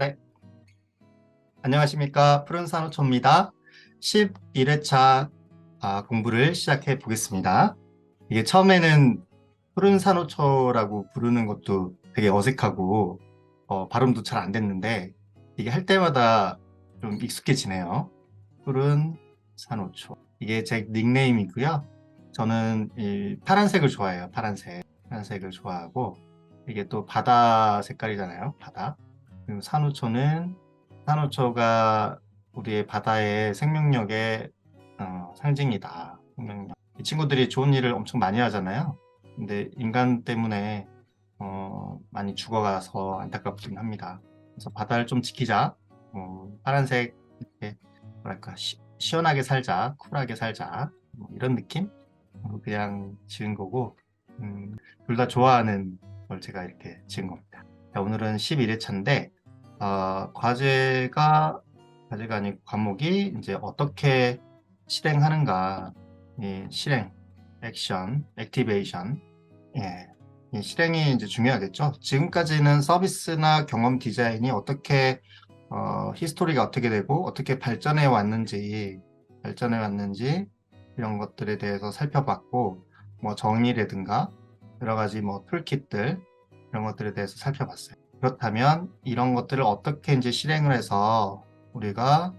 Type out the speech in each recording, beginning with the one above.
네, 안녕하십니까. 푸른 산호초입니다. 11회차 공부를 시작해 보겠습니다. 이게 처음에는 푸른 산호초라고 부르는 것도 되게 어색하고 발음도 잘 안 됐는데 이게 할 때마다 좀 익숙해지네요. 푸른 산호초. 이게 제 닉네임이고요. 저는 이 파란색을 좋아해요. 파란색. 파란색을 좋아하고 이게 또 바다 색깔이잖아요. 바다. 그리고 산호초가 우리의 바다의 생명력의 상징이다. 생명력. 이 친구들이 좋은 일을 엄청 많이 하잖아요. 근데 인간 때문에 많이 죽어가서 안타깝긴 합니다. 그래서 바다를 좀 지키자. 파란색 이렇게 뭐랄까 시원하게 살자, 쿨하게 살자. 뭐 이런 느낌? 그냥 지은 거고 둘 다 좋아하는 걸 제가 이렇게 지은 겁니다. 자, 오늘은 11회차인데 과제가 아니고 과목이 이제 어떻게 실행하는가, 실행, 액션, 액티베이션, 이 실행이 이제 중요하겠죠. 지금까지는 서비스나 경험 디자인이 어떻게 히스토리가 어떻게 되고 어떻게 발전해 왔는지 이런 것들에 대해서 살펴봤고, 뭐 정의라든가 여러 가지 뭐 툴kit들 이런 것들에 대해서 살펴봤어요. 그렇다면 이런 것들을 어떻게 이제 실행을 해서 우리가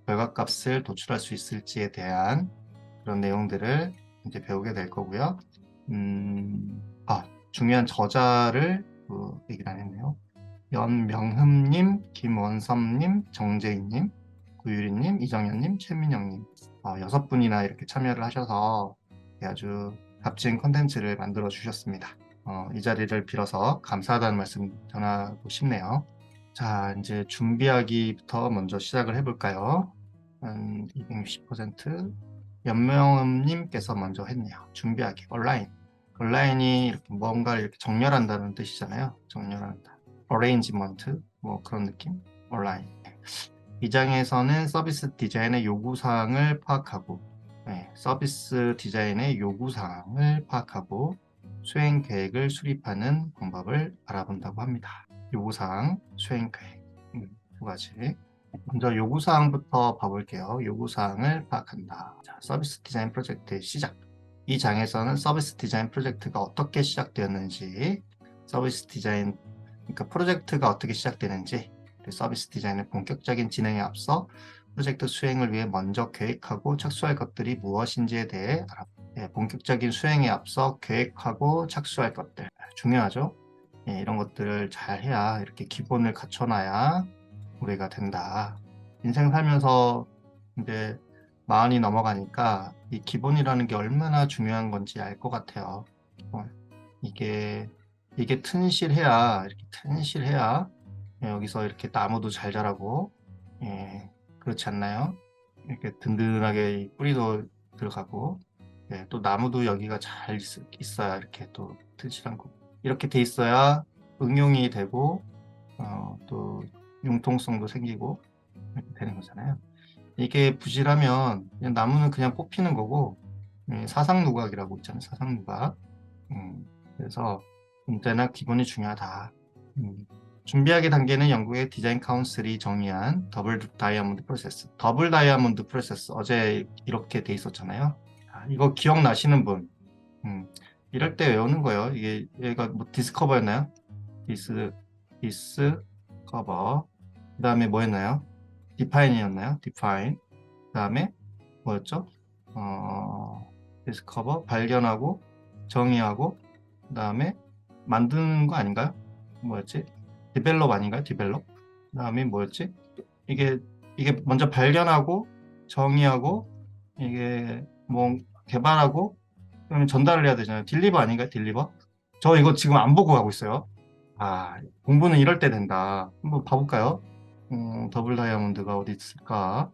결과값을 도출할 수 있을지에 대한 그런 내용들을 이제 배우게 될 거고요. 중요한 저자를 얘기를 안 했네요. 연명흠님, 김원섭님, 정재인님, 구유리님, 이정현님, 최민영님 6분이나 이렇게 참여를 하셔서 아주 값진 컨텐츠를 만들어 주셨습니다. 이 자리를 빌어서 감사하다는 말씀 전하고 싶네요. 자, 이제 준비하기부터 먼저 시작을 해볼까요? 한 260%. 연명음님께서 먼저 했네요. 준비하기, 온라인이 이렇게 뭔가를 이렇게 정렬한다는 뜻이잖아요. 정렬한다. 어레인지먼트, 뭐 그런 느낌? 온라인. 이 장에서는 서비스 디자인의 요구사항을 파악하고, 서비스 디자인의 요구사항을 파악하고, 수행 계획을 수립하는 방법을 알아본다고 합니다. 요구사항, 수행 계획. 두 가지. 먼저 요구사항부터 봐볼게요. 요구사항을 파악한다. 자, 서비스 디자인 프로젝트의 시작. 이 장에서는 서비스 디자인 프로젝트가 어떻게 시작되었는지, 그러니까 프로젝트가 어떻게 시작되는지, 서비스 디자인의 본격적인 진행에 앞서 프로젝트 수행을 위해 먼저 계획하고 착수할 것들이 무엇인지에 대해 본격적인 수행에 앞서 계획하고 착수할 것들. 중요하죠? 이런 것들을 잘 해야, 이렇게 기본을 갖춰놔야 우리가 된다. 인생 살면서 이제 마흔이 넘어가니까 이 기본이라는 게 얼마나 중요한 건지 알 것 같아요. 이게 튼실해야, 이렇게 튼실해야 여기서 이렇게 나무도 잘 자라고, 그렇지 않나요? 이렇게 든든하게 뿌리도 들어가고, 또 나무도 여기가 잘 있어야 이렇게 또 튼실한 거. 이렇게 돼 있어야 응용이 되고, 또 융통성도 생기고 이렇게 되는 거잖아요. 이게 부실하면 그냥 나무는 그냥 뽑히는 거고, 사상누각이라고 있잖아요. 사상누각. 그래서 언제나 기본이 중요하다. 준비하기 단계는 영국의 디자인 카운슬이 정의한 더블 다이아몬드 프로세스. 더블 다이아몬드 프로세스. 어제 이렇게 돼 있었잖아요. 이거 기억나시는 분? 이럴 때 외우는 거예요. 얘가 뭐 디스커버였나요? 디스커버. 그 다음에 뭐였나요? 디파인이었나요? 디파인. 그 다음에 뭐였죠? 디스커버, 발견하고, 정의하고, 그 다음에 만드는 거 아닌가요? 뭐였지? 디벨롭 아닌가요? 디벨롭? 그 다음에 뭐였지? 이게 먼저 발견하고, 정의하고, 이게 뭐 개발하고, 그러면 전달을 해야 되잖아요. 딜리버 아닌가요? 딜리버? 저 이거 지금 안 보고 가고 있어요. 공부는 이럴 때 된다. 한번 봐볼까요? 더블 다이아몬드가 어디 있을까?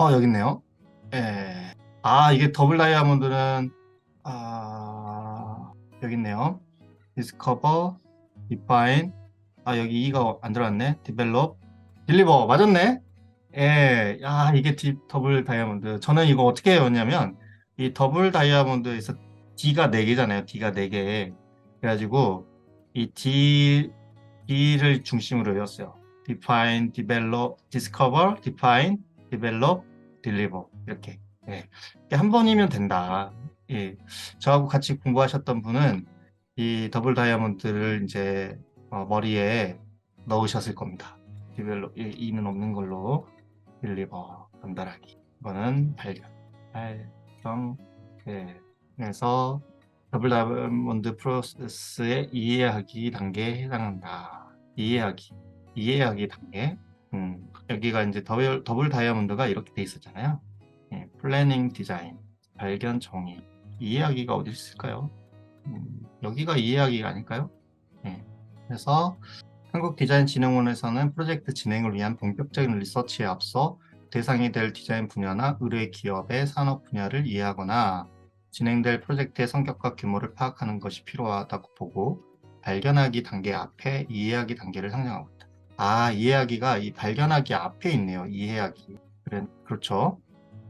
여기 있네요. 예. 이게 더블 다이아몬드는, 여기 있네요. 디스커버, 디파인, 여기 E가 안 들어갔네. 디벨롭, 딜리버, 맞았네? 예. 이게 더블 다이아몬드. 저는 이거 어떻게 외웠냐면, 이 더블 다이아몬드에서 D가 4개잖아요. D가 4개. 그래가지고, 이 D를 중심으로 외웠어요. define, develop, discover, define, develop, deliver 이렇게. 예. 이렇게 한 번이면 된다. 예. 저하고 같이 공부하셨던 분은 이 더블 다이아몬드를 이제 머리에 넣으셨을 겁니다. develop 이는 없는 걸로 deliver 전달하기. 이거는 발견. 발견. 예. 그래서 더블 다이아몬드 프로세스의 이해하기 단계에 해당한다. 이해하기 단계. 여기가 이제 더블 다이아몬드가 이렇게 돼 있었잖아요. 예, 플래닝 디자인, 발견 정의, 이해하기가 어디 있을까요? 여기가 이해하기가 아닐까요? 예, 그래서 한국디자인진흥원에서는 프로젝트 진행을 위한 본격적인 리서치에 앞서 대상이 될 디자인 분야나 의뢰 기업의 산업 분야를 이해하거나 진행될 프로젝트의 성격과 규모를 파악하는 것이 필요하다고 보고 발견하기 단계 앞에 이해하기 단계를 상정하고 있다. 아, 이해하기가 이 발견하기 앞에 있네요. 이해하기. 그렇죠.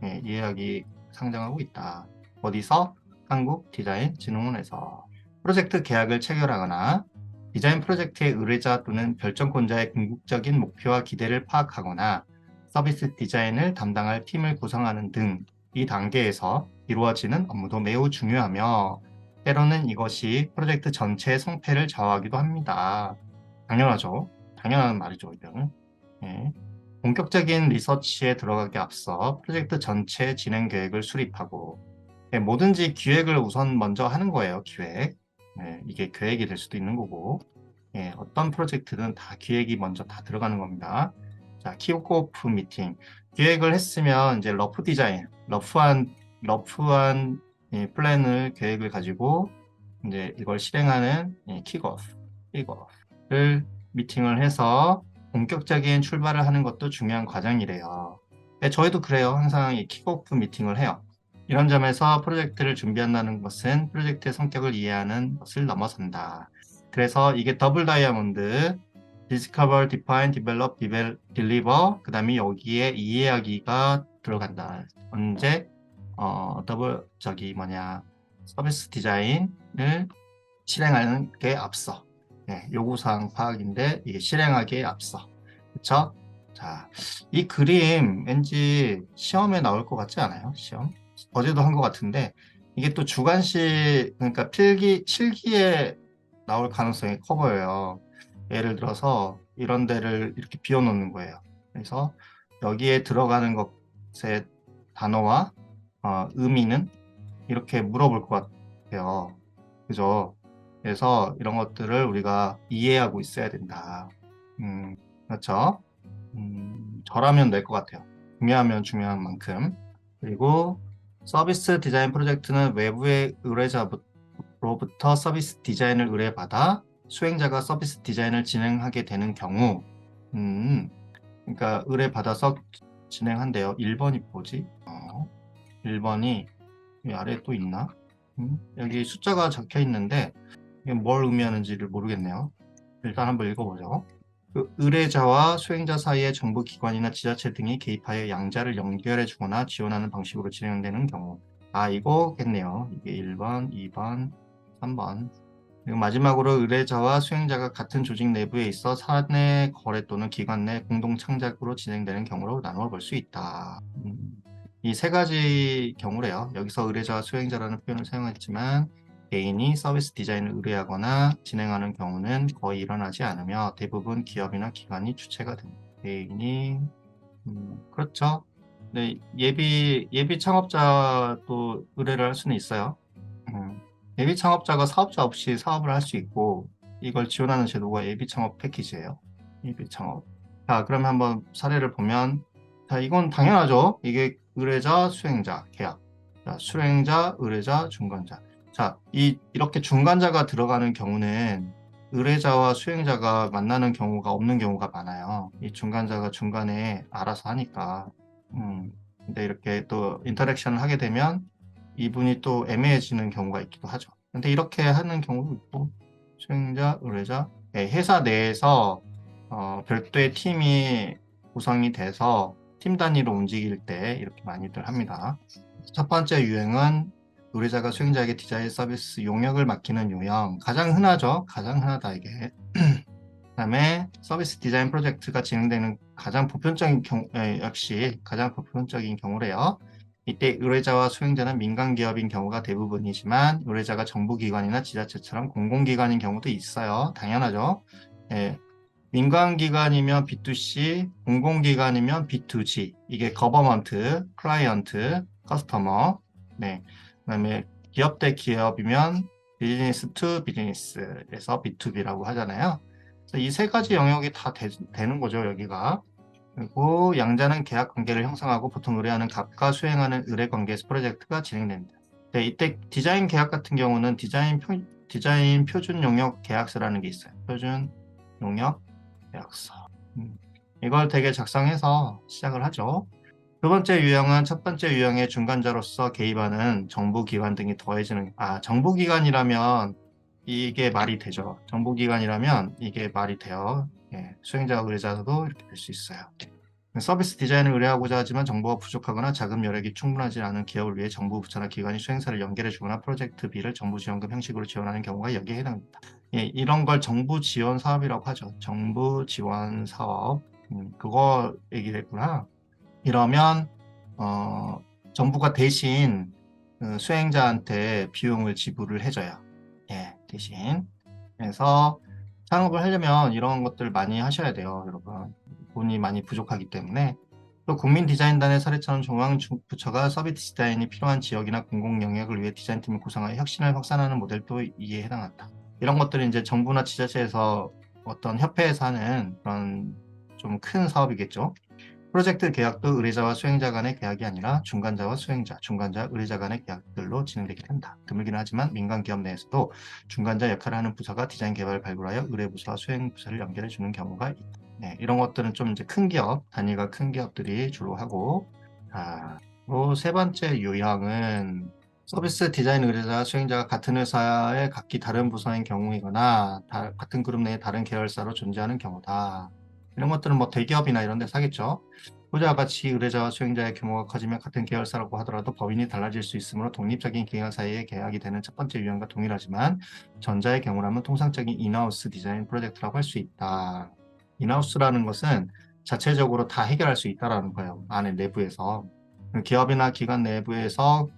네, 이해하기 상정하고 있다. 어디서? 한국디자인진흥원에서. 프로젝트 계약을 체결하거나 디자인 프로젝트의 의뢰자 또는 결정권자의 궁극적인 목표와 기대를 파악하거나 서비스 디자인을 담당할 팀을 구성하는 등 이 단계에서 이루어지는 업무도 매우 중요하며 때로는 이것이 프로젝트 전체의 성패를 좌우하기도 합니다. 당연하죠. 당연한 말이죠, 이거는. 예. 본격적인 리서치에 들어가기 앞서 프로젝트 전체 진행 계획을 수립하고 뭐든지 기획을 우선 먼저 하는 거예요, 기획. 이게 계획이 될 수도 있는 거고 어떤 프로젝트든 다 기획이 먼저 다 들어가는 겁니다. 자, 킥오프 미팅. 기획을 했으면 이제 러프 디자인, 러프한 플랜을 계획을 가지고 이제 이걸 실행하는 킥오프를 미팅을 해서 본격적인 출발을 하는 것도 중요한 과정이래요. 저희도 그래요. 항상 이 킥오프 미팅을 해요. 이런 점에서 프로젝트를 준비한다는 것은 프로젝트의 성격을 이해하는 것을 넘어선다. 그래서 이게 더블 다이아몬드, discover, define, develop, deliver, 그 다음에 여기에 이해하기가 들어간다. 언제 서비스 디자인을 실행하는 게 앞서. 요구사항 파악인데 이게 실행하기에 앞서. 그쵸? 자, 이 그림 왠지 시험에 나올 것 같지 않아요? 시험? 어제도 한 것 같은데 이게 또 주관식, 그러니까 실기에 나올 가능성이 커 보여요. 예를 들어서 이런 데를 이렇게 비워놓는 거예요. 그래서 여기에 들어가는 것의 단어와 의미는 이렇게 물어볼 것 같아요. 그죠? 그래서 이런 것들을 우리가 이해하고 있어야 된다. 그렇죠? 저라면 될 것 같아요. 중요하면 중요한 만큼. 그리고 서비스 디자인 프로젝트는 외부의 의뢰자로부터 서비스 디자인을 의뢰받아 수행자가 서비스 디자인을 진행하게 되는 경우, 그러니까 의뢰받아서 진행한대요. 1번이 뭐지? 1번이 이 아래에 또 있나? 여기 숫자가 적혀 있는데 이게 뭘 의미하는지를 모르겠네요. 일단 한번 읽어보죠. 그 의뢰자와 수행자 사이에 정부기관이나 지자체 등이 개입하여 양자를 연결해 주거나 지원하는 방식으로 진행되는 경우. 이거겠네요. 이게 1번, 2번, 3번. 그리고 마지막으로 의뢰자와 수행자가 같은 조직 내부에 있어 사내 거래 또는 기관 내 공동 창작으로 진행되는 경우로 나누어 볼 수 있다. 이 세 가지 경우래요. 여기서 의뢰자와 수행자라는 표현을 사용했지만 개인이 서비스 디자인을 의뢰하거나 진행하는 경우는 거의 일어나지 않으며 대부분 기업이나 기관이 주체가 됩니다. 개인이 그렇죠. 네, 예비 창업자도 의뢰를 할 수는 있어요. 예비 창업자가 사업자 없이 사업을 할 수 있고 이걸 지원하는 제도가 예비 창업 패키지예요. 예비 창업. 자, 그럼 한번 사례를 보면 자, 이건 당연하죠. 이게 의뢰자, 수행자, 계약. 자, 수행자, 의뢰자, 중간자. 자, 이렇게 중간자가 들어가는 경우는 의뢰자와 수행자가 만나는 경우가 없는 경우가 많아요. 이 중간자가 중간에 알아서 하니까. 근데 이렇게 또 인터랙션을 하게 되면 이분이 또 애매해지는 경우가 있기도 하죠. 근데 이렇게 하는 경우도 있고, 수행자, 의뢰자, 회사 내에서 별도의 팀이 구성이 돼서 팀 단위로 움직일 때 이렇게 많이들 합니다. 첫 번째 유형은 의뢰자가 수행자에게 디자인 서비스 용역을 맡기는 유형. 가장 흔하죠. 가장 흔하다 이게. 그다음에 서비스 디자인 프로젝트가 진행되는 가장 보편적인 역시 가장 보편적인 경우래요. 이때 의뢰자와 수행자는 민간 기업인 경우가 대부분이지만 의뢰자가 정부기관이나 지자체처럼 공공기관인 경우도 있어요. 당연하죠. 예, 민간기관이면 B2C, 공공기관이면 B2G. 이게 거버먼트, 클라이언트, 커스터머. 네. 그다음에 기업 대 기업이면 비즈니스 투 비즈니스에서 B2B라고 하잖아요. 그래서 이 세 가지 영역이 다 되는 거죠, 여기가. 그리고 양자는 계약 관계를 형성하고 보통 의뢰하는 갑과 수행하는 의뢰 관계에서 프로젝트가 진행됩니다. 네, 이때 디자인 계약 같은 경우는 디자인 표준 용역 계약서라는 게 있어요. 표준 용역 계약서. 이걸 되게 작성해서 시작을 하죠. 두 번째 유형은 첫 번째 유형의 중간자로서 개입하는 정부기관 등이 더해지는, 정부기관이라면 이게 말이 되죠. 정부기관이라면 이게 말이 돼요. 예, 수행자와 의뢰자도 이렇게 될 수 있어요. 서비스 디자인을 의뢰하고자 하지만 정보가 부족하거나 자금 여력이 충분하지 않은 기업을 위해 정부 부처나 기관이 수행사를 연결해 주거나 프로젝트비를 정부 지원금 형식으로 지원하는 경우가 여기에 해당됩니다. 예, 이런 걸 정부 지원 사업이라고 하죠. 정부 지원 사업. 그거 얘기했구나. 이러면 정부가 대신 수행자한테 비용을 지불을 해줘요. 예, 대신. 그래서 창업을 하려면 이런 것들 많이 하셔야 돼요, 여러분. 돈이 많이 부족하기 때문에. 또 국민디자인단의 사례처럼 중앙부처가 서비스 디자인이 필요한 지역이나 공공 영역을 위해 디자인팀을 구성하여 혁신을 확산하는 모델도 이에 해당한다. 이런 것들은 이제 정부나 지자체에서 어떤 협회에서 하는 그런 좀 큰 사업이겠죠. 프로젝트 계약도 의뢰자와 수행자 간의 계약이 아니라 중간자와 수행자, 중간자, 의뢰자 간의 계약들로 진행되게 한다. 드물긴 하지만 민간 기업 내에서도 중간자 역할을 하는 부서가 디자인 개발을 발굴하여 의뢰 부서와 수행 부서를 연결해 주는 경우가 있다. 네, 이런 것들은 좀 이제 큰 기업, 단위가 큰 기업들이 주로 하고, 세 번째 유형은 서비스 디자인 의뢰자와 수행자가 같은 회사의 각기 다른 부서인 경우이거나 같은 그룹 내에 다른 계열사로 존재하는 경우다. 이런 것들은 뭐 대기업이나 이런 데서 하겠죠. 후자와 같이 의뢰자와 수행자의 규모가 커지면 같은 계열사라고 하더라도 법인이 달라질 수 있으므로 독립적인 기관 사이에 계약이 되는 첫 번째 유형과 동일하지만 전자의 경우라면 통상적인 인하우스 디자인 프로젝트라고 할 수 있다. 인하우스라는 것은 자체적으로 다 해결할 수 있다라는 거예요. 안에 내부에서. 기업이나 기관 내에서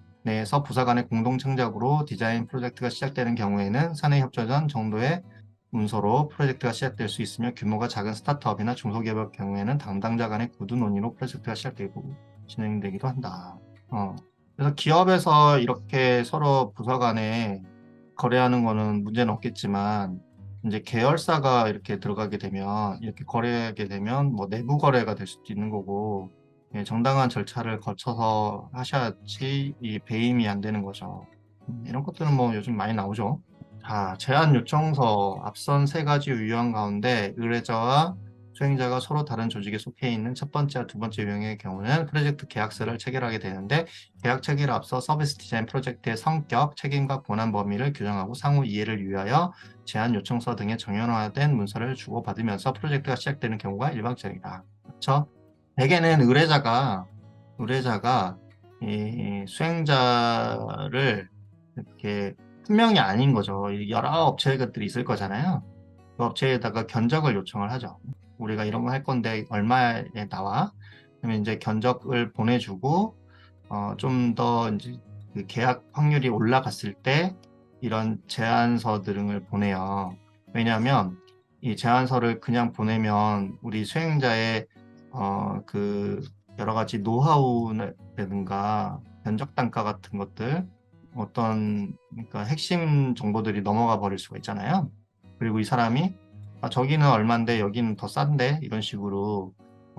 부서 간의 공동 창작으로 디자인 프로젝트가 시작되는 경우에는 사내 협조 전 정도의 문서로 프로젝트가 시작될 수 있으며 규모가 작은 스타트업이나 중소기업의 경우에는 담당자 간의 구두 논의로 프로젝트가 시작되고 진행되기도 한다. 그래서 기업에서 이렇게 서로 부서 간에 거래하는 거는 문제는 없겠지만 이제 계열사가 이렇게 들어가게 되면 이렇게 거래하게 되면 뭐 내부 거래가 될 수도 있는 거고 예, 정당한 절차를 거쳐서 하셔야지 이 배임이 안 되는 거죠. 이런 것들은 뭐 요즘 많이 나오죠. 자, 제안 요청서 앞선 세 가지 유형 가운데 의뢰자와 수행자가 서로 다른 조직에 속해 있는 첫 번째와 두 번째 유형의 경우는 프로젝트 계약서를 체결하게 되는데 계약 체결에 앞서 서비스 디자인 프로젝트의 성격, 책임과 권한 범위를 규정하고 상호 이해를 위하여 제안 요청서 등의 정형화된 문서를 주고받으면서 프로젝트가 시작되는 경우가 일반적이다. 그렇죠? 대개는 의뢰자가 이 수행자를 이렇게 분명히 아닌 거죠. 여러 업체들이 있을 거잖아요. 그 업체에다가 견적을 요청을 하죠. 우리가 이런 거 할 건데 얼마에 나와? 그러면 이제 견적을 보내주고 좀 더 이제 그 계약 확률이 올라갔을 때 이런 제안서 등을 보내요. 왜냐하면 이 제안서를 그냥 보내면 우리 수행자의 그 여러 가지 노하우라든가 견적 단가 같은 것들 어떤 그러니까 핵심 정보들이 넘어가 버릴 수가 있잖아요. 그리고 이 사람이 저기는 얼마인데 여기는 더 싼데 이런 식으로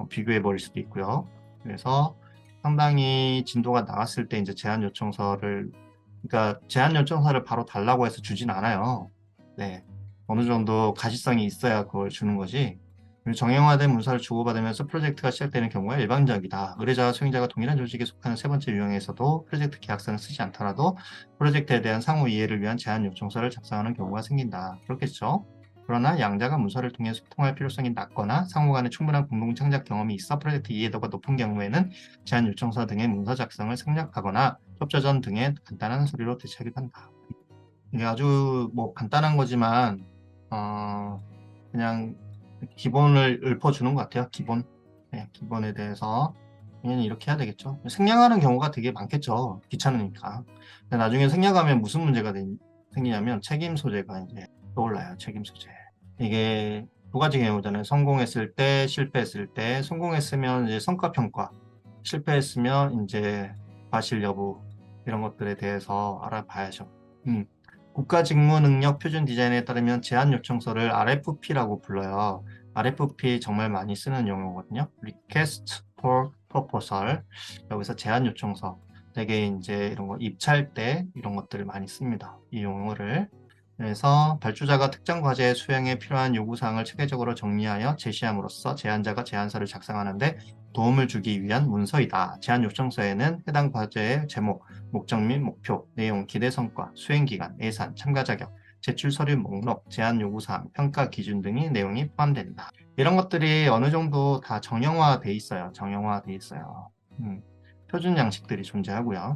비교해 버릴 수도 있고요. 그래서 상당히 진도가 나왔을 때 이제 그러니까 제안 요청서를 바로 달라고 해서 주진 않아요. 네. 어느 정도 가시성이 있어야 그걸 주는 거지. 그리고 정형화된 문서를 주고받으면서 프로젝트가 시작되는 경우가 일반적이다. 의뢰자와 수행자가 동일한 조직에 속하는 세 번째 유형에서도 프로젝트 계약서는 쓰지 않더라도 프로젝트에 대한 상호 이해를 위한 제안 요청서를 작성하는 경우가 생긴다. 그렇겠죠? 그러나 양자가 문서를 통해 소통할 필요성이 낮거나 상호 간에 충분한 공동 창작 경험이 있어 프로젝트 이해도가 높은 경우에는 제안 요청서 등의 문서 작성을 생략하거나 협조전 등의 간단한 서류로 대체하기도 한다. 이게 아주 뭐 간단한 거지만 그냥 기본을 읊어주는 것 같아요. 기본. 네, 기본에 대해서 당연히 이렇게 해야 되겠죠. 생략하는 경우가 되게 많겠죠. 귀찮으니까. 근데 나중에 생략하면 무슨 문제가 생기냐면 책임 소재가 이제 떠올라요. 책임 소재. 이게 두 가지 경우잖아요. 성공했을 때, 실패했을 때. 성공했으면 이제 성과 평가, 실패했으면 이제 과실 여부 이런 것들에 대해서 알아봐야죠. 국가 직무 능력 표준 디자인에 따르면 제안 요청서를 RFP라고 불러요. RFP 정말 많이 쓰는 용어거든요. Request for Proposal. 여기서 제안 요청서. 되게 이제 이런 거 입찰 때 이런 것들을 많이 씁니다. 이 용어를. 그래서 발주자가 특정 과제 수행에 필요한 요구사항을 체계적으로 정리하여 제시함으로써 제안자가 제안서를 작성하는데 도움을 주기 위한 문서이다. 제안 요청서에는 해당 과제의 제목, 목적 및 목표, 내용, 기대 성과, 수행 기간, 예산, 참가 자격, 제출 서류 목록, 제안 요구사항, 평가 기준 등의 내용이 포함된다. 이런 것들이 어느 정도 다 정형화돼 있어요. 정형화돼 있어요. 표준 양식들이 존재하고요.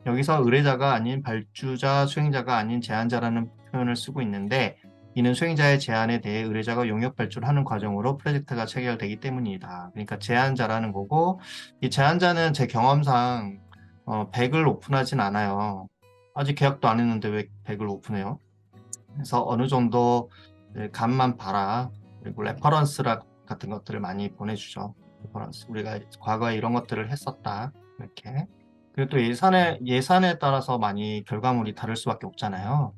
여기서 의뢰자가 아닌 발주자, 수행자가 아닌 제안자라는 표현을 쓰고 있는데 이는 수행자의 제안에 대해 의뢰자가 용역 발주를 하는 과정으로 프로젝트가 체결되기 때문이다. 그러니까 제안자라는 거고 이 제안자는 제 경험상 100을 오픈하진 않아요. 아직 계약도 안 했는데 왜 100을 오픈해요? 그래서 어느 정도 간만 봐라. 그리고 레퍼런스 같은 것들을 많이 보내주죠. 레퍼런스. 우리가 과거에 이런 것들을 했었다. 이렇게. 그리고 또 예산에 따라서 많이 결과물이 다를 수밖에 없잖아요.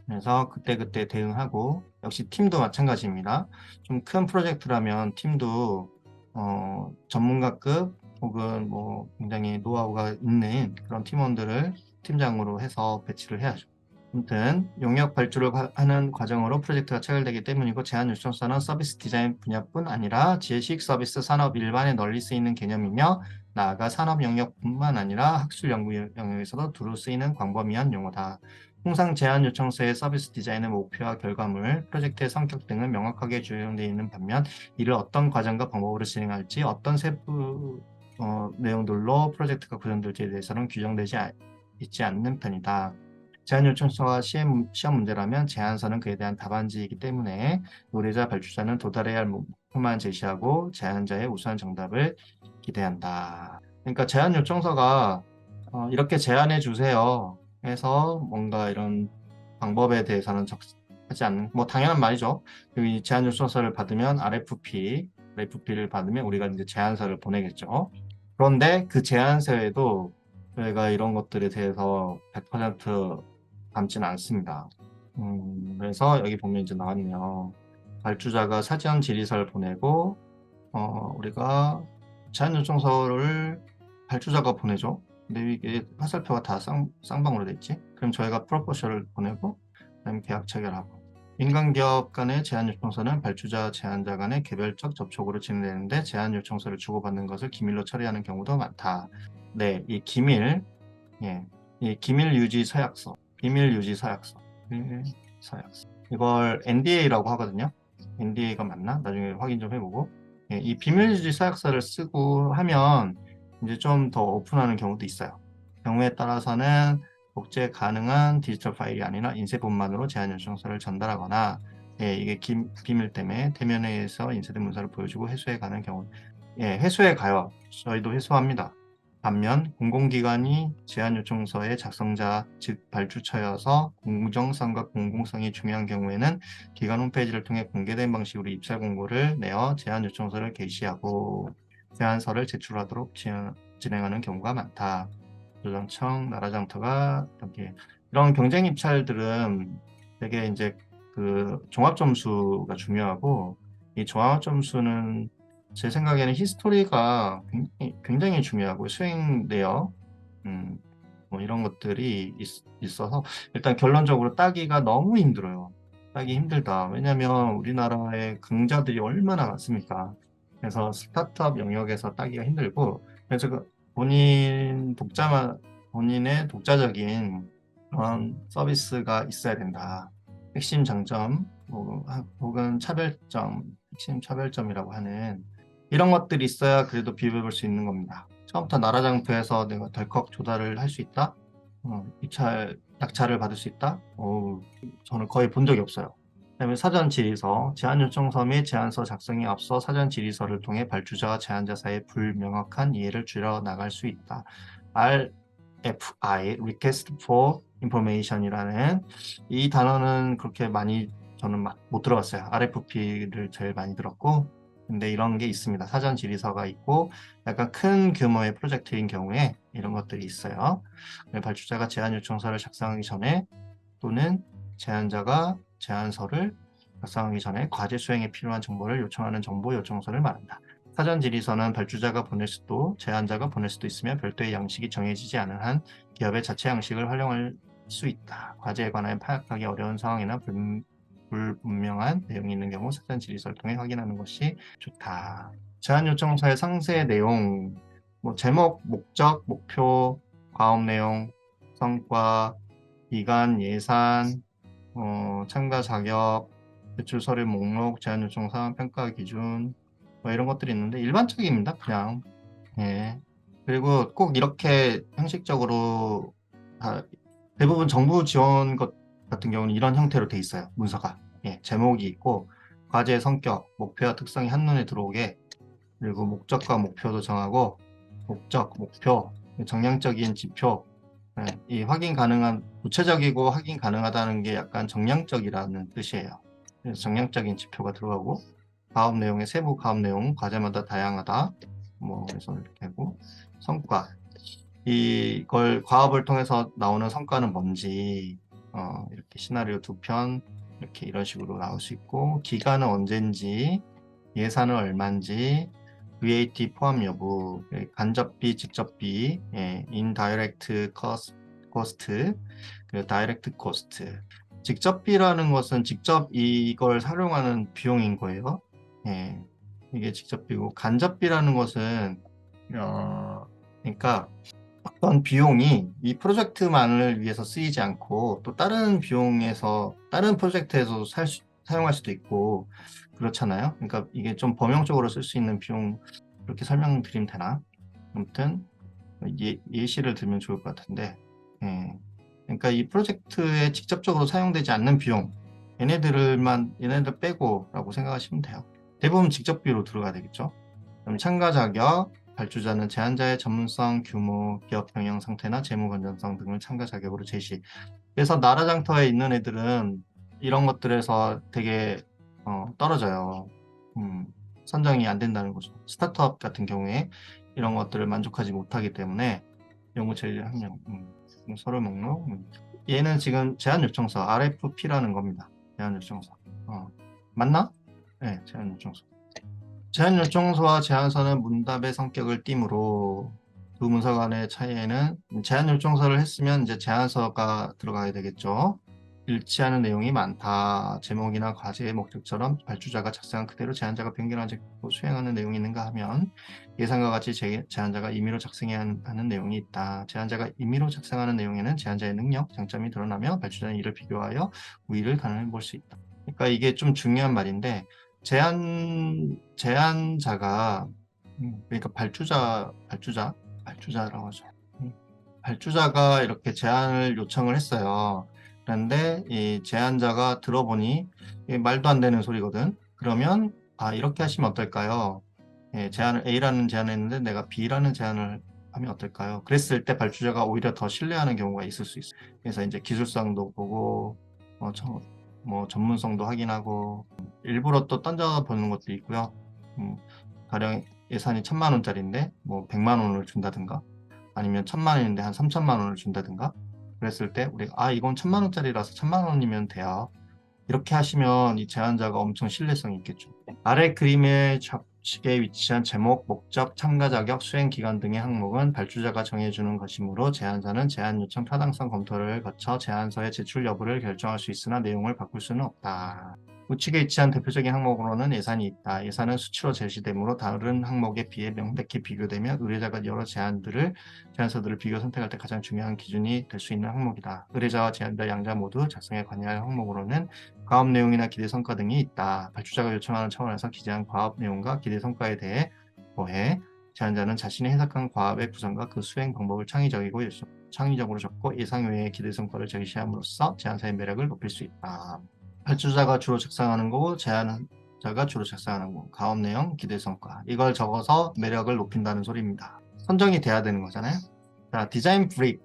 그래서 그때그때 대응하고 역시 팀도 마찬가지입니다. 좀 큰 프로젝트라면 팀도 전문가급 혹은 뭐 굉장히 노하우가 있는 그런 팀원들을 팀장으로 해서 배치를 해야죠. 아무튼 용역 발주를 하는 과정으로 프로젝트가 체결되기 때문이고 제안 요청서는 서비스 디자인 분야뿐 아니라 지식 서비스 산업 일반에 널리 쓰이는 개념이며 나아가 산업 영역뿐만 아니라 학술 연구 영역에서도 두루 쓰이는 광범위한 용어다. 통상 제안 요청서의 서비스 디자인의 목표와 결과물, 프로젝트의 성격 등은 명확하게 규정되어 있는 반면 이를 어떤 과정과 방법으로 진행할지 어떤 세부 내용들로 프로젝트가 구성될지에 대해서는 규정되지 있지 않는 편이다. 제안 요청서가 시험 문제라면 제안서는 그에 대한 답안지이기 때문에 의뢰자 발주자는 도달해야 할 목표만 제시하고 제안자의 우수한 정답을 기대한다. 그러니까 제안 요청서가 이렇게 제안해 주세요 해서 뭔가 이런 방법에 대해서는 하지 않는 뭐 당연한 말이죠. 이 제안 요청서를 받으면 RFP를 받으면 우리가 이제 제안서를 보내겠죠. 그런데 그 제안서에도 저희가 이런 것들에 대해서 100% 담지는 않습니다. 그래서 여기 보면 이제 나왔네요. 발주자가 사전 질의서를 보내고 우리가 제안 요청서를 발주자가 보내죠. 근데 이게 화살표가 다 쌍방으로 돼 있지. 그럼 저희가 프로포셜을 보내고 그다음에 계약 체결하고 민간기업 간의 제안 요청서는 발주자, 제안자 간의 개별적 접촉으로 진행되는데 제안 요청서를 주고받는 것을 기밀로 처리하는 경우도 많다. 네, 이 기밀, 예, 이 기밀 유지 서약서, 비밀 유지 서약서, 이걸 NDA라고 하거든요. NDA가 맞나? 나중에 확인 좀 해보고. 예, 이 비밀 유지 서약서를 쓰고 하면 이제 좀 더 오픈하는 경우도 있어요. 경우에 따라서는 복제 가능한 디지털 파일이 아니라 인쇄본만으로 제안 요청서를 전달하거나 예, 이게 비밀 때문에 대면회의에서 인쇄된 문서를 보여주고 회수해 가는 경우 예, 회수해 가요. 저희도 회수합니다. 반면 공공기관이 제안 요청서의 작성자 즉 발주처여서 공정성과 공공성이 중요한 경우에는 기관 홈페이지를 통해 공개된 방식으로 입찰 공고를 내어 제안 요청서를 게시하고 제안서를 제출하도록 진행하는 경우가 많다. 조정청, 나라장터가 이런 경쟁 입찰들은 되게 이제 그 종합 점수가 중요하고 이 종합 점수는 제 생각에는 히스토리가 굉장히 중요하고 수행 내역 뭐 이런 것들이 있어서 일단 결론적으로 따기가 너무 힘들어요. 따기 힘들다. 왜냐하면 우리나라의 강자들이 얼마나 많습니까? 그래서 스타트업 영역에서 따기가 힘들고 그래서 본인의 독자적인 그런 서비스가 있어야 된다. 핵심 장점 혹은 차별점, 핵심 차별점이라고 하는 이런 것들이 있어야 그래도 비벼볼 수 있는 겁니다. 처음부터 나라장터에서 내가 덜컥 조달을 할 수 있다? 입찰, 낙찰을 받을 수 있다? 저는 거의 본 적이 없어요. 그다음에 사전 질의서, 제안 요청서 및 제안서 작성에 앞서 사전 질의서를 통해 발주자와 제안자 사이의 불명확한 이해를 줄여 나갈 수 있다. RFI, Request for Information이라는 이 단어는 그렇게 많이 저는 못 들어봤어요. RFP를 제일 많이 들었고, 근데 이런 게 있습니다. 사전 질의서가 있고, 약간 큰 규모의 프로젝트인 경우에 이런 것들이 있어요. 발주자가 제안 요청서를 작성하기 전에 또는 제안자가 제안서를 작성하기 전에 과제 수행에 필요한 정보를 요청하는 정보 요청서를 말한다. 사전 질의서는 발주자가 보낼 수도 제안자가 보낼 수도 있으며 별도의 양식이 정해지지 않은 한 기업의 자체 양식을 활용할 수 있다. 과제에 관하여 파악하기 어려운 상황이나 불분명한 내용이 있는 경우 사전 질의서를 통해 확인하는 것이 좋다. 제안 요청서의 상세 내용, 제목, 목적, 목표, 과업 내용, 성과, 기간, 예산, 참가 자격, 제출 서류 목록, 제안 요청 사항, 평가 기준, 이런 것들이 있는데 일반적입니다. 그냥. 예. 그리고 꼭 이렇게 형식적으로 대부분 정부 지원 것 같은 경우는 이런 형태로 돼 있어요. 문서가. 예, 제목이 있고 과제의 성격, 목표와 특성이 한눈에 들어오게, 그리고 목적과 목표도 정하고 목적, 목표, 정량적인 지표, 이 확인 가능한, 구체적이고 확인 가능하다는 게 약간 정량적이라는 뜻이에요. 그래서 정량적인 지표가 들어가고, 과업 내용의 세부 과업 내용, 과제마다 다양하다. 그래서 이렇게 하고, 성과. 이걸 과업을 통해서 나오는 성과는 뭔지, 이렇게 시나리오 2편, 이렇게 이런 식으로 나올 수 있고, 기간은 언젠지, 예산은 얼마인지, VAT 포함 여부, 간접비, 직접비, indirect cost, 그리고 direct cost. 직접비라는 것은 직접 이걸 활용하는 비용인 거예요. 예, 이게 직접비고, 간접비라는 것은, 그러니까 어떤 비용이 이 프로젝트만을 위해서 쓰이지 않고 또 다른 비용에서, 다른 프로젝트에서 사용할 수도 있고 그렇잖아요. 그러니까 이게 좀 범용적으로 쓸 수 있는 비용, 그렇게 설명드리면 되나? 아무튼 예시를 들면 좋을 것 같은데, 예. 그러니까 이 프로젝트에 직접적으로 사용되지 않는 비용, 얘네들 빼고라고 생각하시면 돼요. 대부분 직접비로 들어가야 되겠죠. 그럼 참가 자격, 발주자는 제안자의 전문성, 규모, 기업 경영 상태나 재무 건전성 등을 참가 자격으로 제시. 그래서 나라장터에 있는 애들은 이런 것들에서 되게 떨어져요. 선정이 안 된다는 거죠. 스타트업 같은 경우에 이런 것들을 만족하지 못하기 때문에 연구 제일 학력, 서류 목록. 얘는 지금 제안 요청서 RFP라는 겁니다. 제안 요청서. 맞나? 네, 제안 요청서. 제안 요청서와 제안서는 문답의 성격을 띠므로 두 문서 간의 차이에는, 제안 요청서를 했으면 이제 제안서가 들어가야 되겠죠. 일치하는 내용이 많다. 제목이나 과제의 목적처럼 발주자가 작성한 그대로 제안자가 변경하지 않고 수행하는 내용이 있는가 하면 예상과 같이 제안자가 임의로 작성해야 하는 내용이 있다. 제안자가 임의로 작성하는 내용에는 제안자의 능력, 장점이 드러나며 발주자는 이를 비교하여 우위를 가늠해 볼 수 있다. 그러니까 이게 좀 중요한 말인데, 제안자가, 그러니까 발주자라고 하죠. 발주자가 이렇게 제안을 요청을 했어요. 그런데 이 제안자가 들어보니 말도 안 되는 소리거든. 그러면 이렇게 하시면 어떨까요? 제안을 A라는 제안을 했는데 내가 B라는 제안을 하면 어떨까요? 그랬을 때 발주자가 오히려 더 신뢰하는 경우가 있을 수 있어요. 그래서 이제 기술성도 보고 전문성도 확인하고 일부러 또 던져보는 것도 있고요. 가령 예산이 1,000만 원짜리인데 100만 원을 준다든가, 아니면 1,000만 원인데 한 3천만 원을 준다든가, 그랬을 때 우리가 이건 1,000만 원짜리라서 1,000만 원이면 돼요. 이렇게 하시면 이 제안자가 엄청 신뢰성이 있겠죠. 아래 그림의 좌측에 위치한 제목, 목적, 참가 자격, 수행 기간 등의 항목은 발주자가 정해주는 것이므로 제안자는 제안 요청 타당성 검토를 거쳐 제안서의 제출 여부를 결정할 수 있으나 내용을 바꿀 수는 없다. 우측에 위치한 대표적인 항목으로는 예산이 있다. 예산은 수치로 제시되므로 다른 항목에 비해 명백히 비교되며 의뢰자가 여러 제안서들을 비교 선택할 때 가장 중요한 기준이 될 수 있는 항목이다. 의뢰자와 제안자 양자 모두 작성에 관여할 항목으로는 과업 내용이나 기대 성과 등이 있다. 발주자가 요청하는 차원에서 기재한 과업 내용과 기대 성과에 대해 더해 제안자는 자신이 해석한 과업의 구성과 그 수행 방법을 창의적으로 적고 예상 외의 기대 성과를 제시함으로써 제안서의 매력을 높일 수 있다. 발주자가 주로 작성하는 거고 제안자가 주로 작성하는 거. 가업 내용, 기대 성과. 이걸 적어서 매력을 높인다는 소리입니다. 선정이 돼야 되는 거잖아요. 자, 디자인 브리프.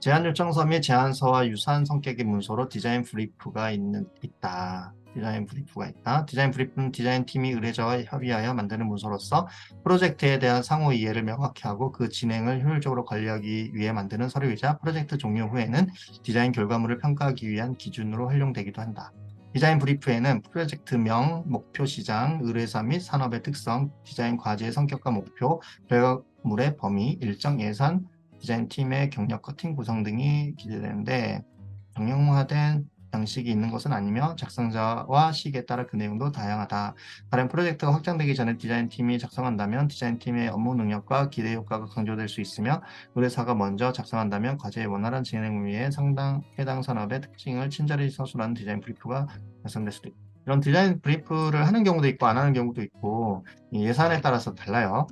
제안 요청서 및 제안서와 유사한 성격의 문서로 디자인 브리프가 있다. 디자인 브리프가 있다. 디자인 브리프는 디자인 팀이 의뢰자와 협의하여 만드는 문서로서 프로젝트에 대한 상호 이해를 명확히 하고 그 진행을 효율적으로 관리하기 위해 만드는 서류이자 프로젝트 종료 후에는 디자인 결과물을 평가하기 위한 기준으로 활용되기도 한다. 디자인 브리프에는 프로젝트명, 목표 시장, 의뢰사 및 산업의 특성, 디자인 과제의 성격과 목표, 결과물의 범위, 일정 예산, 디자인팀의 경력과 팀 구성 등이 기재되는데 정형화된 양식이 있는 것은 아니며 작성자와 시기에 따라 그 내용도 다양하다. 다른 프로젝트가 확장되기 전에 디자인팀이 작성한다면 디자인팀의 업무 능력과 기대 효과가 강조될 수 있으며 의뢰사가 먼저 작성한다면 과제의 원활한 진행을 위해 해당 산업의 특징을 친절히 서술하는 디자인 브리프가 작성될 수도 있다. 이런 디자인 브리프를 하는 경우도 있고 안 하는 경우도 있고 예산에 따라서 달라요.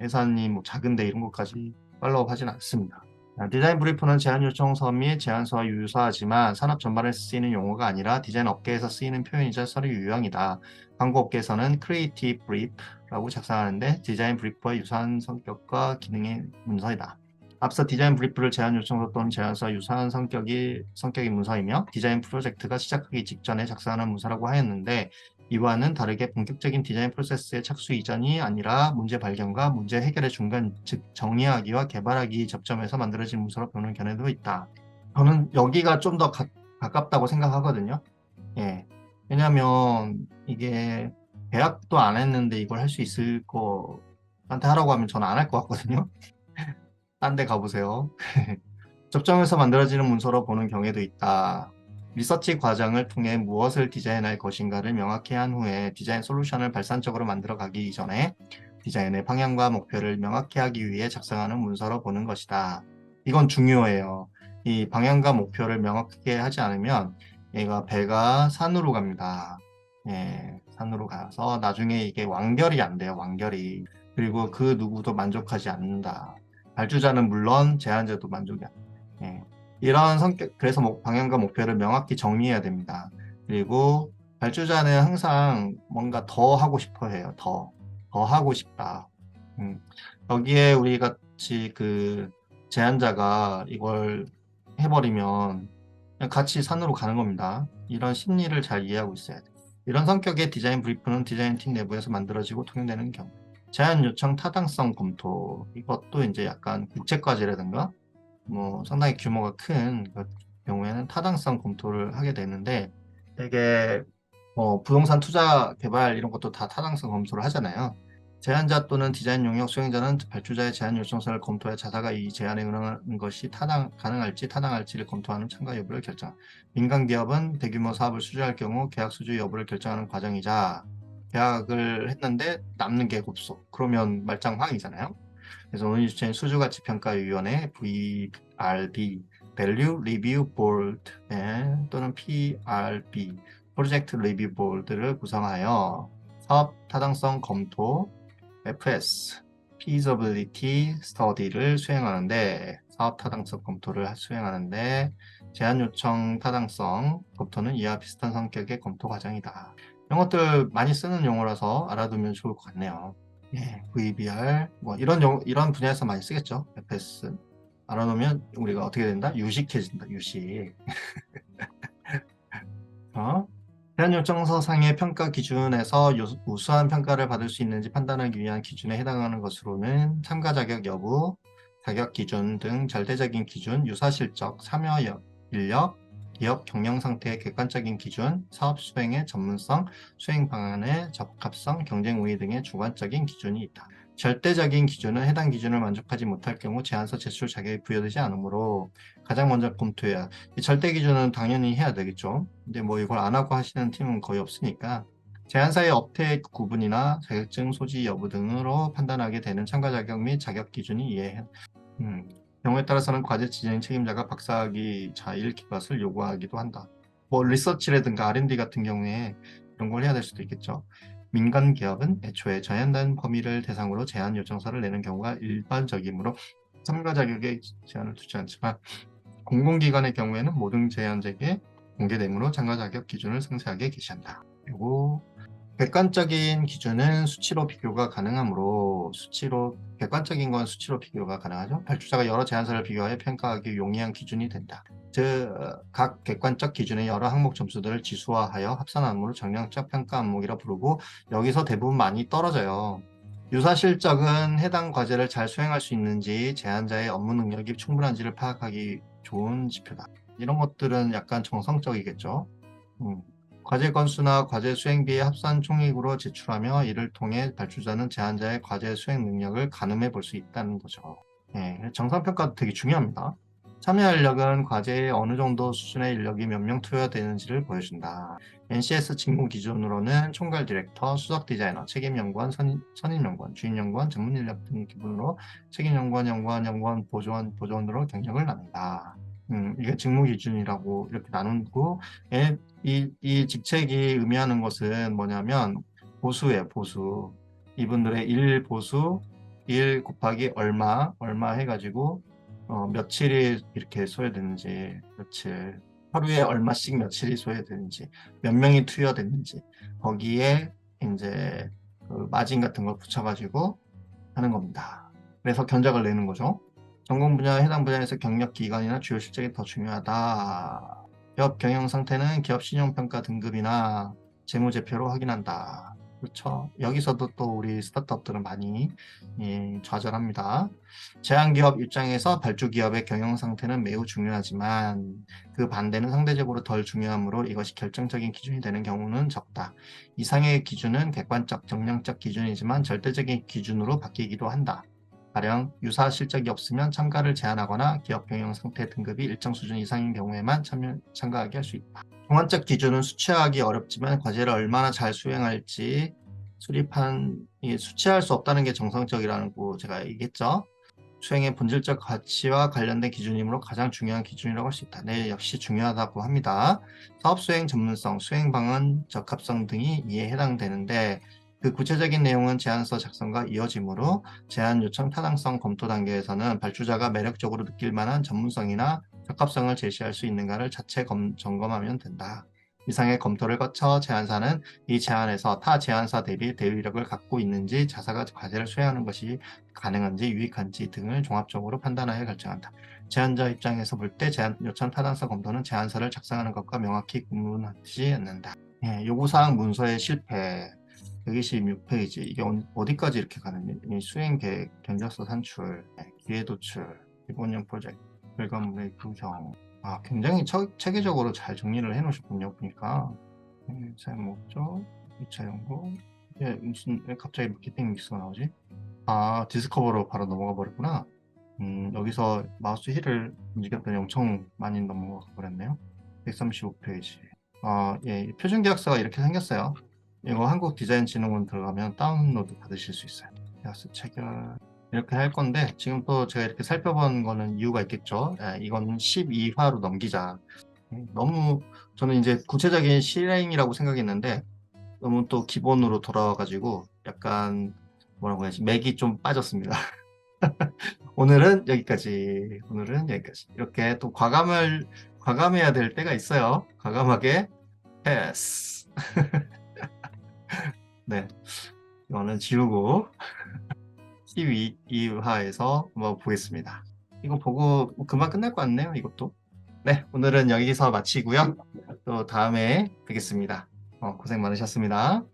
예산이 뭐 작은데 이런 것까지 팔로우 하진 않습니다. 디자인 브리프는 제안 요청서 및 제안서와 유사하지만 산업 전반에 쓰이는 용어가 아니라 디자인 업계에서 쓰이는 표현이자 서류 유형이다. 광고 업계에서는 크리에이티브 브리프라고 작성하는데 디자인 브리프와 유사한 성격과 기능의 문서이다. 앞서 디자인 브리프를 제안 요청서 또는 제안서와 유사한 성격의 문서이며 디자인 프로젝트가 시작하기 직전에 작성하는 문서라고 하였는데 이와는 다르게 본격적인 디자인 프로세스의 착수 이전이 아니라 문제 발견과 문제 해결의 중간, 즉 정의하기와 개발하기 접점에서 만들어진 문서로 보는 견해도 있다. 저는 여기가 좀 더 가깝다고 생각하거든요. 예. 왜냐하면 이게 대학도 안 했는데 이걸 할 수 있을 거한테 하라고 하면 저는 안 할 것 같거든요. 딴 데 가보세요. 접점에서 만들어지는 문서로 보는 경우도 있다. 리서치 과정을 통해 무엇을 디자인할 것인가를 명확히 한 후에 디자인 솔루션을 발산적으로 만들어 가기 이전에 디자인의 방향과 목표를 명확히 하기 위해 작성하는 문서로 보는 것이다. 이건 중요해요. 이 방향과 목표를 명확하게 하지 않으면 얘가 배가 산으로 갑니다. 예, 산으로 가서 나중에 이게 완결이 안 돼요. 완결이. 그리고 그 누구도 만족하지 않는다. 발주자는 물론 제안자도 만족이 안 돼요. 예. 이런 성격, 그래서 방향과 목표를 명확히 정리해야 됩니다. 그리고 발주자는 항상 뭔가 더 하고 싶어 해요. 더 하고 싶다. 여기에 우리 같이 그 제안자가 이걸 해버리면 그냥 같이 산으로 가는 겁니다. 이런 심리를 잘 이해하고 있어야 돼요. 이런 성격의 디자인 브리프는 디자인팀 내부에서 만들어지고 통용되는 경우. 제안 요청 타당성 검토. 이것도 이제 약간 국제과제라든가 뭐 상당히 규모가 큰 경우에는 타당성 검토를 하게 되는데 되게 부동산 투자 개발 이런 것도 다 타당성 검토를 하잖아요. 제안자 또는 디자인 용역 수행자는 발주자의 제안 요청서를 검토해 자사가 이 제안에 응하는 것이 가능할지 타당할지를 검토하는 참가 여부를 결정. 민간 기업은 대규모 사업을 수주할 경우 계약 수주 여부를 결정하는 과정이자 계약을 했는데 남는 게 없어. 그러면 말짱황이잖아요. 그래서 운임주체인 수주가치평가위원회 VRB Value Review Board 또는 PRB 프로젝트 리뷰 보드를 구성하여 사업 타당성 검토 FS Feasibility Study를 수행하는데 사업 타당성 검토를 수행하는데 제안 요청 타당성 검토는 이와 비슷한 성격의 검토 과정이다. 이런 것들 많이 쓰는 용어라서 알아두면 좋을 것 같네요. 예, VBR 뭐 이런 분야에서 많이 쓰겠죠. FS 알아놓으면 우리가 어떻게 된다? 유식해진다. 유식. 제안 요청서상의 평가 기준에서 우수한 평가를 받을 수 있는지 판단하기 위한 기준에 해당하는 것으로는 참가 자격 여부, 자격 기준 등 절대적인 기준, 유사 실적, 참여 인력, 기업 경영 상태의 객관적인 기준, 사업 수행의 전문성, 수행 방안의 적합성, 경쟁 우위 등의 주관적인 기준이 있다. 절대적인 기준은 해당 기준을 만족하지 못할 경우 제안서 제출 자격이 부여되지 않으므로 가장 먼저 검토해야. 이 절대 기준은 당연히 해야 되겠죠. 근데 뭐 이걸 안 하고 하시는 팀은 거의 없으니까 제안사의 업택 구분이나 자격증 소지 여부 등으로 판단하게 되는 참가 자격 및 자격 기준이 이해해. 경우에 따라서는 과제 진행 책임자가 박사학위 자일 기bat을 요구하기도 한다. 뭐 리서치라든가 R&D 같은 경우에 이런 걸 해야 될 수도 있겠죠. 민간 기업은 애초에 제한된 범위를 대상으로 제안 요청서를 내는 경우가 일반적이므로 참가 자격에 제한을 두지 않지만 공공기관의 경우에는 모든 제안자에게 공개되므로 참가 자격 기준을 상세하게 게시한다. 그리고 객관적인 기준은 수치로 비교가 가능하므로 객관적인 건 수치로 비교가 가능하죠. 발주자가 여러 제안서를 비교하여 평가하기 용이한 기준이 된다. 즉, 각 객관적 기준의 여러 항목 점수들을 지수화하여 합산 항목을 정량적 평가 항목이라 부르고 여기서 대부분 많이 떨어져요. 유사 실적은 해당 과제를 잘 수행할 수 있는지 제안자의 업무 능력이 충분한지를 파악하기 좋은 지표다. 이런 것들은 약간 정성적이겠죠. 과제 건수나 과제 수행비의 합산 총액으로 제출하며 이를 통해 발주자는 제안자의 과제 수행 능력을 가늠해 볼 수 있다는 거죠. 정상평가도 되게 중요합니다. 참여 인력은 과제에 어느 정도 수준의 인력이 몇 명 투여되는지를 보여준다. NCS 직무 기준으로는 총괄 디렉터, 수석 디자이너, 책임 연구원, 선임 연구원, 주임 연구원, 전문 인력 등 기준으로 책임 연구원, 보조원으로 경력을 나눈다. 이게 직무 기준이라고 이렇게 나누고, 이 직책이 의미하는 것은 뭐냐면 보수예요, 보수. 이분들의 일 보수, 1 곱하기 얼마 해가지고 며칠이 이렇게 소요되는지, 며칠, 하루에 얼마씩 며칠이 소요되는지, 몇 명이 투여됐는지, 거기에 이제 그 마진 같은 걸 붙여가지고 하는 겁니다. 그래서 견적을 내는 거죠. 전공 분야, 해당 분야에서 경력 기간이나 주요 실적이 더 중요하다. 기업 경영 상태는 기업 신용평가 등급이나 재무제표로 확인한다. 그렇죠. 여기서도 또 우리 스타트업들은 많이 좌절합니다. 제한기업 입장에서 발주기업의 경영 상태는 매우 중요하지만 그 반대는 상대적으로 덜 중요하므로 이것이 결정적인 기준이 되는 경우는 적다. 이상의 기준은 객관적, 정량적 기준이지만 절대적인 기준으로 바뀌기도 한다. 가령 유사 실적이 없으면 참가를 제한하거나 기업 경영 상태 등급이 일정 수준 이상인 경우에만 참가하게 할 수 있다. 종합적 기준은 수치하기 어렵지만 과제를 얼마나 잘 수행할지 수치할 수 없다는 게 정상적이라는 거 제가 얘기했죠. 수행의 본질적 가치와 관련된 기준이므로 가장 중요한 기준이라고 할 수 있다. 네, 역시 중요하다고 합니다. 사업 수행 전문성, 수행 방안 적합성 등이 이에 해당되는데 그 구체적인 내용은 제안서 작성과 이어지므로 제안 요청 타당성 검토 단계에서는 발주자가 매력적으로 느낄 만한 전문성이나 적합성을 제시할 수 있는가를 자체 점검하면 된다. 이상의 검토를 거쳐 제안사는 이 제안에서 타 제안사 대비 대위력을 갖고 있는지 자사가 과제를 수행하는 것이 가능한지 유익한지 등을 종합적으로 판단하여 결정한다. 제안자 입장에서 볼 때 제안 요청 타당성 검토는 제안서를 작성하는 것과 명확히 구분하지 않는다. 요구사항 문서의 실패 126페이지 이게 어디까지 이렇게 가느니 수행 계획, 견적서 산출, 기회 도출, 기본형 프로젝트, 결과물의 구성 굉장히 체계적으로 잘 정리를 해놓으셨군요. 보니까 잘 목적, 2차 연구 이게 왜 갑자기 마케팅 믹스가 나오지? 디스커버로 바로 넘어가 버렸구나. 여기서 마우스 휠을 움직였더니 엄청 많이 넘어가 버렸네요. 135페이지. 표준 계약서가 이렇게 생겼어요. 이거 한국디자인진흥원 들어가면 다운로드 받으실 수 있어요. 계약서 체결 이렇게 할 건데 지금 또 제가 이렇게 살펴본 거는 이유가 있겠죠. 이건 12화로 넘기자. 너무 저는 이제 구체적인 실행이라고 생각했는데 너무 또 기본으로 돌아와가지고 약간 뭐라고 해야지 맥이 좀 빠졌습니다. 오늘은 여기까지. 이렇게 또 과감해야 될 때가 있어요. 과감하게 패스. 네, 이거는 지우고 12화에서 한번 보겠습니다. 이거 보고 금방 끝날 것 같네요, 이것도. 네, 오늘은 여기서 마치고요. 또 다음에 뵙겠습니다. 고생 많으셨습니다.